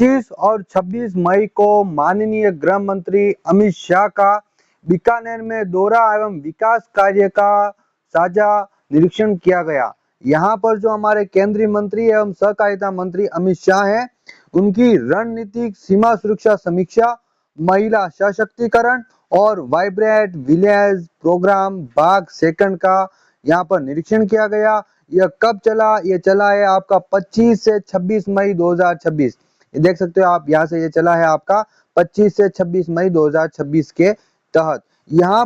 25 और 26 मई को माननीय गृह मंत्री अमित शाह का बीकानेर में दौरा एवं विकास कार्य का साझा निरीक्षण किया गया। यहाँ पर जो हमारे केंद्रीय मंत्री एवं सहकारिता मंत्री अमित शाह हैं, उनकी रणनीतिक सीमा सुरक्षा समीक्षा, महिला सशक्तिकरण और वाइब्रेंट विलेज प्रोग्राम भाग सेकंड का यहाँ पर निरीक्षण किया गया। यह कब चला? ये चला है आपका 25 से 26 मई 2026। ये देख सकते हो आप यहाँ से, ये चला है आपका 25 से 26 मई 2026 के तहत। यहाँ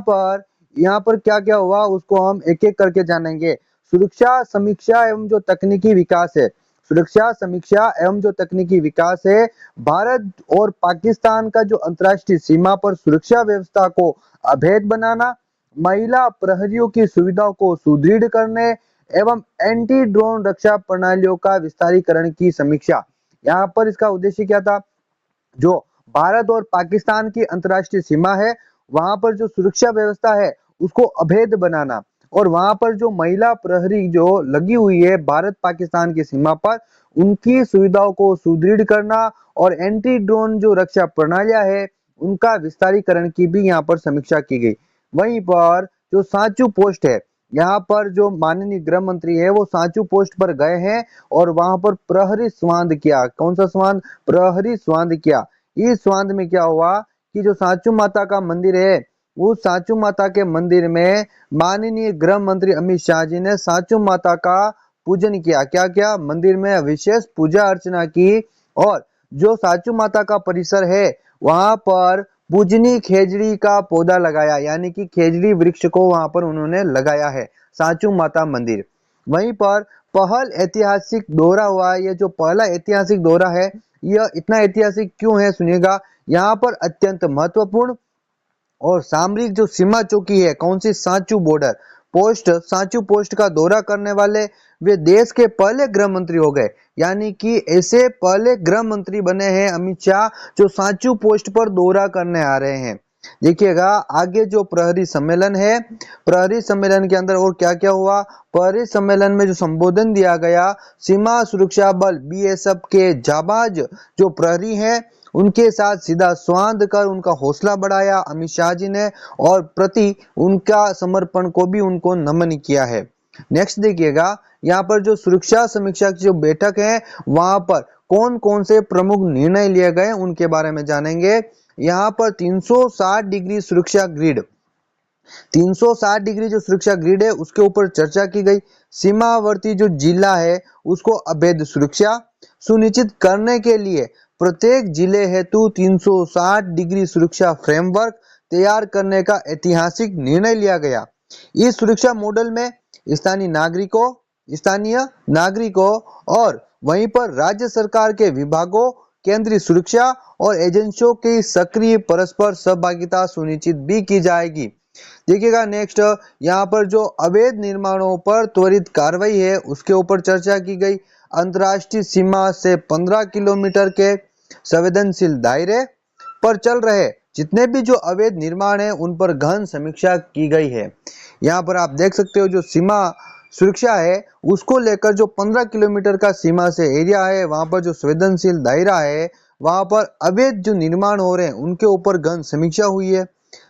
पर क्या क्या हुआ उसको हम एक एक करके जानेंगे। सुरक्षा समीक्षा एवं जो तकनीकी विकास है, सुरक्षा समीक्षा एवं जो तकनीकी विकास है, भारत और पाकिस्तान का जो अंतर्राष्ट्रीय सीमा पर सुरक्षा व्यवस्था को अभेद बनाना, महिला प्रहरियों की सुविधाओं को सुदृढ़ करने एवं एंटी ड्रोन रक्षा प्रणालियों का विस्तारीकरण की समीक्षा। यहाँ पर इसका उद्देश्य क्या था? जो भारत और पाकिस्तान की अंतर्राष्ट्रीय सीमा है, वहां पर जो सुरक्षा व्यवस्था है उसको अभेद बनाना, और वहां पर जो महिला प्रहरी जो लगी हुई है भारत पाकिस्तान की सीमा पर, उनकी सुविधाओं को सुदृढ़ करना और एंटी ड्रोन जो रक्षा प्रणालियां है उनका विस्तारीकरण की भी यहाँ पर समीक्षा की गई। वहीं पर जो सांचू पोस्ट है, यहाँ पर जो माननीय गृह मंत्री है वो सांचू पोस्ट पर गए हैं और वहां पर प्रहरी स्वांद किया। कौन सा स्वांद? प्रहरी स्वांद किया। इस स्वांद में क्या हुआ कि जो सांचू माता का मंदिर है, उस सांचू माता के मंदिर में माननीय गृह मंत्री अमित शाह जी ने सांचू माता का पूजन किया। क्या किया? मंदिर में विशेष पूजा अर्चना की, और जो सांचू माता का परिसर है वहां पर पूजनी खेजड़ी का पौधा लगाया, यानी कि खेजड़ी वृक्ष को वहां पर उन्होंने लगाया है, सांचू माता मंदिर। वहीं पर पहल ऐतिहासिक दौरा हुआ। ये जो पहला ऐतिहासिक दौरा है, यह इतना ऐतिहासिक क्यों है सुनिएगा। यहाँ पर अत्यंत महत्वपूर्ण और सामरिक जो सीमा चौकी है, कौन सी? Sanchu border post, Sanchu post का दौरा करने वाले वे देश के पहले गृह मंत्री हो गए, यानी कि ऐसे पहले गृह मंत्री बने हैं अमित शाह जो सांचू पोस्ट पर दौरा करने आ रहे हैं। देखिएगा आगे जो प्रहरी सम्मेलन है, प्रहरी सम्मेलन के अंदर और क्या क्या हुआ। प्रहरी सम्मेलन में जो संबोधन दिया गया, सीमा सुरक्षा बल बीएसएफ के जाबाज जो प्रहरी हैं उनके साथ सीधा संवाद कर उनका हौसला बढ़ाया अमित शाह जी ने, और प्रति उनका समर्पण को भी उनको नमन किया है। नेक्स्ट देखिएगा, यहाँ पर जो सुरक्षा समीक्षा की जो बैठक है वहां पर कौन कौन से प्रमुख निर्णय लिए गए उनके बारे में जानेंगे। यहाँ पर 360 डिग्री सुरक्षा ग्रिड, 360 डिग्री जो सुरक्षा ग्रिड है उसके ऊपर चर्चा की गई। सीमावर्ती जो जिला है उसको अभेद सुरक्षा सुनिश्चित करने के लिए प्रत्येक जिले हेतु 360 डिग्री सुरक्षा फ्रेमवर्क तैयार करने का ऐतिहासिक निर्णय लिया गया। इस सुरक्षा मॉडल में स्थानीय नागरिकों और वहीं पर राज्य सरकार के विभागों, केंद्रीय सुरक्षा और एजेंसियों की सक्रिय परस्पर सहभागिता सुनिश्चित भी की जाएगी। देखिएगा नेक्स्ट, यहाँ पर जो अवैध निर्माणों पर त्वरित कार्रवाई है उसके ऊपर चर्चा की गई। अंतर्राष्ट्रीय सीमा से 15 किलोमीटर के संवेदनशील दायरे पर चल रहे जितने भी जो अवैध निर्माण है उन पर गहन समीक्षा की गई है। यहाँ पर आप देख सकते हो जो सीमा सुरक्षा है उसको लेकर जो 15 किलोमीटर का सीमा से एरिया है, वहां पर जो संवेदनशील दायरा है वहां पर अवैध जो निर्माण हो रहे हैं उनके ऊपर गहन समीक्षा हुई है।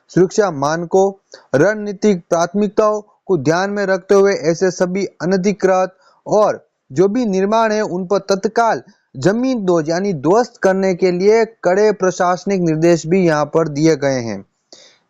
सुरक्षा मानकों, रणनीतिक प्राथमिकताओं को ध्यान में रखते हुए ऐसे सभी अनधिकृत और जो भी निर्माण है उन पर तत्काल जमीन दोज यानी ध्वस्त करने के लिए कड़े प्रशासनिक निर्देश भी यहाँ पर दिए गए हैं।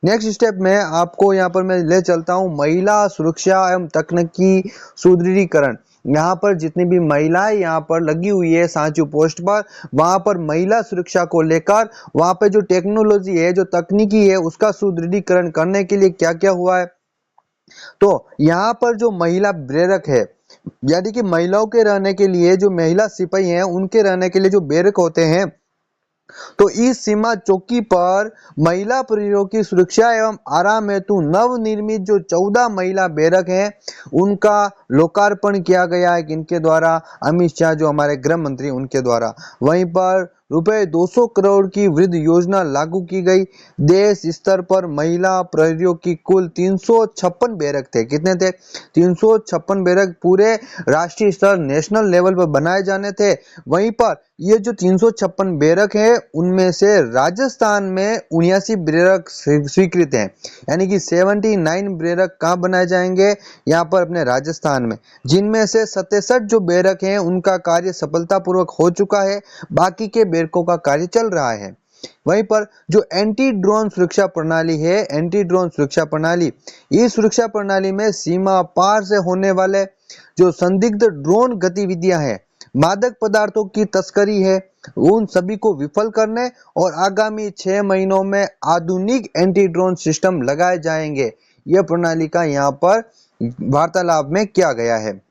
नेक्स्ट स्टेप में आपको यहाँ पर मैं ले चलता हूँ महिला सुरक्षा एवं तकनीकी सुदृढ़ीकरण। यहाँ पर जितनी भी महिलाएं यहाँ पर लगी हुई है सांचू पोस्ट पर, वहां पर महिला सुरक्षा को लेकर वहां पर जो टेक्नोलॉजी है, जो तकनीकी है, उसका सुदृढ़ीकरण करने के लिए क्या क्या हुआ है। तो यहाँ पर जो महिला बैरक है, यानी कि महिलाओं के रहने के लिए, जो महिला सिपाही हैं उनके रहने के लिए जो बैरक होते हैं, तो इस सीमा चौकी पर महिला प्रहरियों की सुरक्षा एवं आराम हेतु नवनिर्मित जो 14 महिला बैरक हैं उनका लोकार्पण किया गया है। किनके द्वारा? अमित शाह जो हमारे गृह मंत्री उनके द्वारा। वहीं पर रुपए 200 करोड़ की वृद्ध योजना लागू की गई। देश स्तर पर महिला प्रहरियों की कुल 356 बैरक थे। कितने थे? 356 बैरक पूरे राष्ट्रीय स्तर नेशनल लेवल पर बनाए जाने थे। वहीं पर ये जो 356 बैरक है उनमें से राजस्थान में 79 बैरक स्वीकृत हैं, यानी कि 79 बैरक कहाँ बनाए जाएंगे? यहाँ पर अपने राजस्थान में, जिनमें से 67 जो बैरक हैं उनका कार्य सफलतापूर्वक हो चुका है, बाकी के बैरकों का कार्य चल रहा है। वहीं पर जो एंटी ड्रोन सुरक्षा प्रणाली है, एंटी ड्रोन सुरक्षा प्रणाली, इस सुरक्षा प्रणाली में सीमा पार से होने वाले जो संदिग्ध ड्रोन गतिविधियां हैं, मादक पदार्थों की तस्करी है, उन सभी को विफल करने और आगामी 6 महीनों में आधुनिक एंटी ड्रोन सिस्टम लगाए जाएंगे। यह प्रणाली का यहाँ पर वार्तालाप में किया गया है।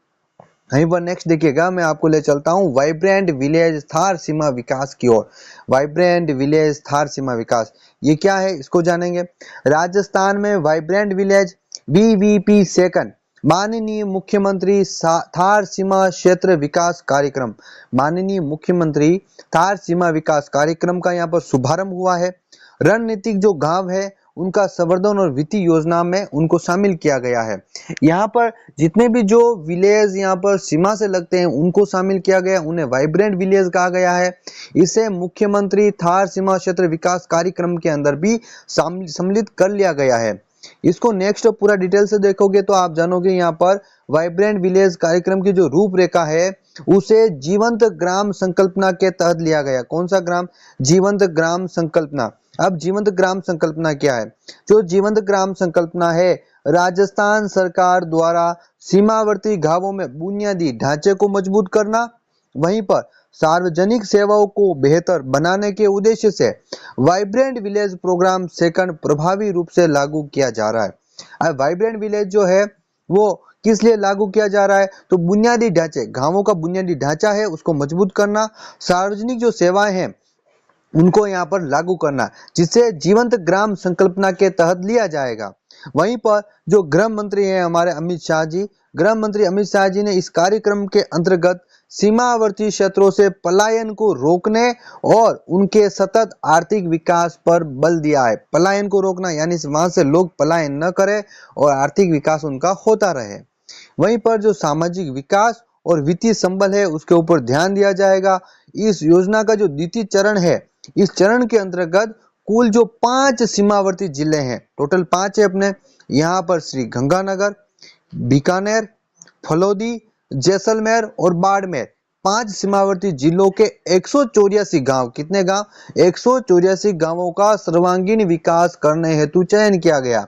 वहीं पर नेक्स्ट देखिएगा, मैं आपको ले चलता हूँ वाइब्रेंट विलेज थार सीमा विकास की ओर। वाइब्रेंट विलेज थार सीमा विकास, ये क्या है इसको जानेंगे। राजस्थान में वाइब्रेंट विलेज VVP सेकंड माननीय मुख्यमंत्री थार सीमा क्षेत्र विकास कार्यक्रम, माननीय मुख्यमंत्री थार सीमा विकास कार्यक्रम का यहाँ पर शुभारंभ हुआ है। रणनीतिक जो गांव है उनका संवर्धन और वित्तीय योजना में उनको शामिल किया गया है। यहाँ पर जितने भी जो विलेज यहाँ पर सीमा से लगते हैं उनको शामिल किया गया, उन्हें वाइब्रेंट विलेज कहा गया है। इसे मुख्यमंत्री थार सीमा क्षेत्र विकास कार्यक्रम के अंदर भी सम्मिलित कर लिया गया है। इसको नेक्स्ट पूरा डिटेल से देखोगे तो आप जानोगे यहाँ पर वाइब्रेंट विलेज कार्यक्रम की जो रूपरेखा है उसे जीवंत ग्राम संकल्पना के तहत लिया गया। कौन सा ग्राम? जीवंत ग्राम संकल्पना। अब जीवंत ग्राम संकल्पना क्या है? जो जीवंत ग्राम संकल्पना है, राजस्थान सरकार द्वारा सीमावर्ती गांवों में बुनियादी ढांचे को मजबूत करना, वहीं पर सार्वजनिक सेवाओं को बेहतर बनाने के उद्देश्य से वाइब्रेंट विलेज प्रोग्राम सेकंड प्रभावी रूप से लागू किया जा रहा है। अब वाइब्रेंट विलेज जो है वो किस लिए लागू किया जा रहा है? तो बुनियादी ढांचे, गांवों का बुनियादी ढांचा है उसको मजबूत करना, सार्वजनिक जो सेवाएं हैं उनको यहाँ पर लागू करना, जिसे जीवंत ग्राम संकल्पना के तहत लिया जाएगा। वहीं पर जो गृह मंत्री हैं हमारे अमित शाह जी, गृह मंत्री अमित शाह जी ने इस कार्यक्रम के अंतर्गत सीमावर्ती क्षेत्रों से पलायन को रोकने और उनके सतत आर्थिक विकास पर बल दिया है। पलायन को रोकना यानी वहां से लोग पलायन न करें और आर्थिक विकास उनका होता रहे। वहीं पर जो सामाजिक विकास और वित्तीय संबल है उसके ऊपर ध्यान दिया जाएगा। इस योजना का जो द्वितीय चरण है, इस चरण के अंतर्गत कुल जो 5 सीमावर्ती जिले हैं, टोटल 5 है अपने, यहाँ पर श्री गंगानगर, बीकानेर, फलोदी, जैसलमेर और बाड़मेर, 5 सीमावर्ती जिलों के 184 गांव, कितने गांव? 184 गांवों का सर्वांगीण विकास करने हेतु चयन किया गया।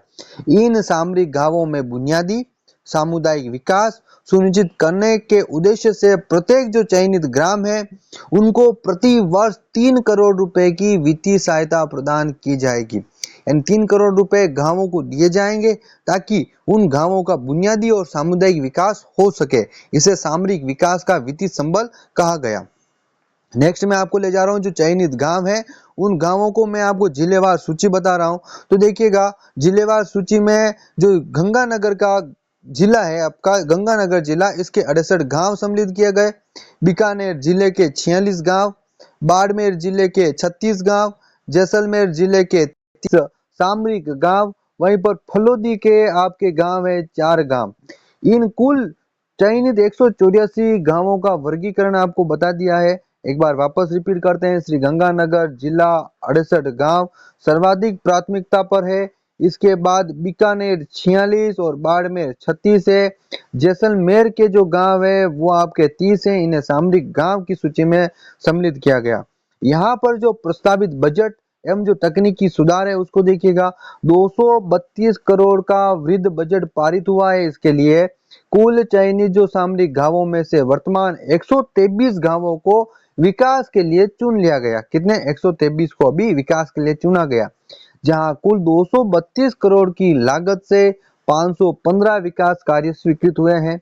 इन सामरिक गांवों में बुनियादी सामुदायिक विकास सुनिश्चित करने के उद्देश्य से प्रत्येक जो चयनित ग्राम है उनको प्रति वर्ष 3 करोड़ रुपए की वित्तीय सहायता प्रदान की जाएगी। यानी 3 करोड़ रुपए गांवों को दिए जाएंगे ताकि उन गांवों का बुनियादी और सामुदायिक विकास हो सके। इसे सामरिक विकास का वित्तीय संबल कहा गया। नेक्स्ट मैं आपको ले जा रहा हूं जो चयनित गांव है उन गांवों को मैं आपको जिलेवार सूची बता रहा हूं। तो देखिएगा, जिलेवार सूची में जो गंगानगर का जिला है आपका, गंगानगर जिला, इसके 68 गांव सम्मिलित किए गए। बीकानेर जिले के 46 गांव, बाड़मेर जिले के 36 गांव, जैसलमेर जिले के 30 सामरिक गांव, वहीं पर फलोदी के आपके गांव है 4 गांव। इन कुल चयनित 184 गांवों का वर्गीकरण आपको बता दिया है। एक बार वापस रिपीट करते हैं। श्री गंगानगर जिला 68 गांव सर्वाधिक प्राथमिकता पर है। इसके बाद बीकानेर 46 और बाड़मेर 36 है। जैसलमेर के जो गांव है वो आपके 30 हैं। इन्हें सामरिक गांव की सूची में सम्मिलित किया गया। यहाँ पर जो प्रस्तावित बजट एवं जो तकनीकी सुधार है उसको देखिएगा, 232 करोड़ का वृद्ध बजट पारित हुआ है। इसके लिए कुल चयनित जो सामरिक गांवों में से वर्तमान 123 गांवों को विकास के लिए चुन लिया गया। कितने? 123 को अभी विकास के लिए चुना गया, जहां कुल 232 करोड़ की लागत से 515 विकास कार्य स्वीकृत हुए हैं।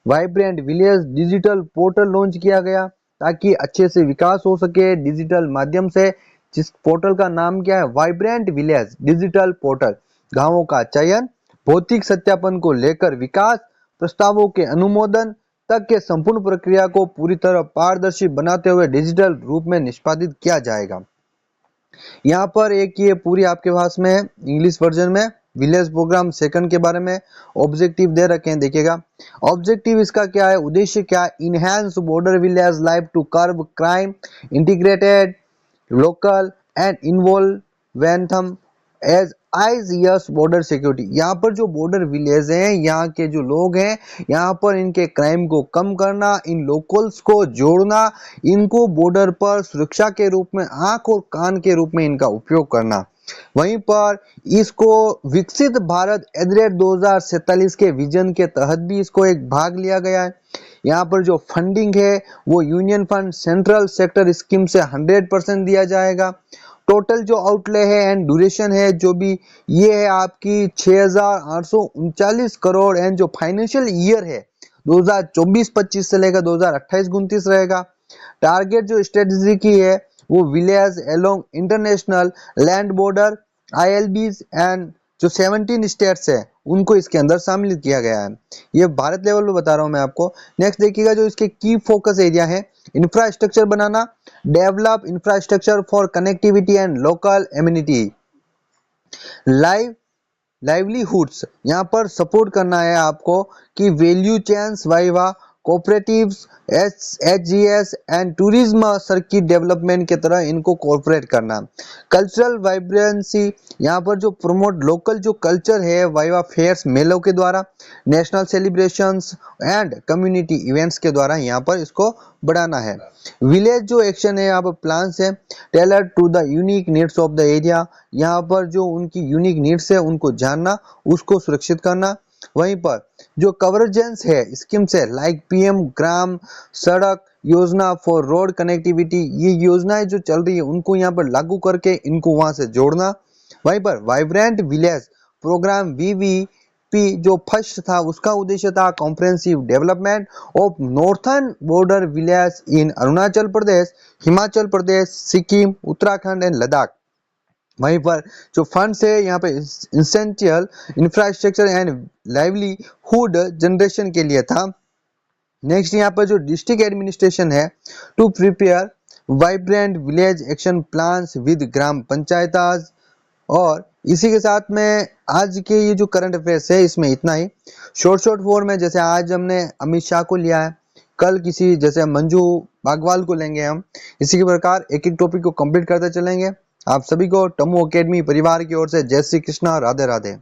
Vibrant village digital portal launch किया गया ताकि अच्छे से विकास हो सके डिजिटल माध्यम से, जिस पोर्टल का नाम क्या है? Vibrant village digital portal. गांवों का चयन, भौतिक सत्यापन को लेकर विकास, प्रस्तावों के अनुमोदन, तक के संपूर्ण प्रक्रिया को पूरी तरह पारदर्शी बनाते हुए डिजिटल रूप में निष्पादित किया जाएगा। यहाँ पर एक ये पूरी आपके पास में इंग्लिश वर्जन में विलेज प्रोग्राम सेकंड के बारे में ऑब्जेक्टिव दे रखे हैं, देखिएगा। ऑब्जेक्टिव इसका क्या है, उद्देश्य क्या है, enhance border village life to curb crime, integrated local and involve them as IGS border security. यहाँ पर जो बॉर्डर विलेज हैं, यहाँ के जो लोग हैं, यहाँ पर इनके क्राइम को कम करना, इन लोकल्स को जोड़ना, इनको बॉर्डर पर सुरक्षा के रूप में आंख और कान के रूप में इनका उपयोग करना। वहीं पर इसको विकसित भारत एट 2047 के विजन के तहत भी इसको एक भाग लिया गया है। यहाँ पर जो फंडिंग है वो union fund central sector scheme से 100% दिया जाएगा। टोटल जो आउटले है एंड ड्यूरेशन है जो भी ये है आपकी 6,839 करोड़ एंड जो फाइनेंशियल ईयर है 2024-25 से लेकर 2028-29 रहेगा। टारगेट जो स्ट्रेटजी की है वो village along international land border ILBs and जो 17 स्टेट्स है उनको इसके अंदर शामिल किया गया है। ये भारत लेवल पे बता रहा हूं मैं आपको। नेक्स्ट देखिएगा, जो इसके की फोकस एरिया है, infrastructure banana, develop infrastructure for connectivity and local immunity, livelihoods, यहाँ पर सपोर्ट करना है आपको कि value chains viva cooperatives HGS and tourism circuit development के तरह इनको कोऑपरेट करना। कल्चरल वाइब्रेंसी, यहाँ पर जो प्रमोट लोकल जो कल्चर है वाइवा फेयर्स मेलों के द्वारा, national celebrations and community events के द्वारा यहाँ पर इसको बढ़ाना है। विलेज जो एक्शन है यहाँ पर प्लान्स है tailor to the unique needs of the area, यहाँ पर जो उनकी यूनिक नीड्स है उनको जानना, उसको सुरक्षित करना। वहीं पर जो कवर्जेंस है स्कीम से लाइक PM ग्राम सड़क योजना फॉर रोड कनेक्टिविटी, ये योजनाएं जो चल रही है उनको यहाँ पर लागू करके इनको वहां से जोड़ना। वहीं पर वाइब्रेंट विलेज प्रोग्राम VVP जो फर्स्ट था उसका उद्देश्य था comprehensive development of northern border village in Arunachal Pradesh, Himachal Pradesh, Sikkim, Uttarakhand and Ladakh. वहीं पर जो फंड्स है यहाँ पे essential infrastructure and livelihood generation के लिए था। नेक्स्ट यहाँ पर जो डिस्ट्रिक्ट एडमिनिस्ट्रेशन है to prepare vibrant village action plans with gram panchayats. और इसी के साथ में आज के ये जो करंट अफेयर्स है इसमें इतना ही शॉर्ट फॉर्म में, जैसे आज हमने अमित शाह को लिया है, कल किसी जैसे मंजू बागवाल को लेंगे हम। इसी के प्रकार एक एक टॉपिक को कंप्लीट करते चलेंगे। आप सभी को टमू एकेडमी परिवार की ओर से जय श्री कृष्णा, राधे राधे।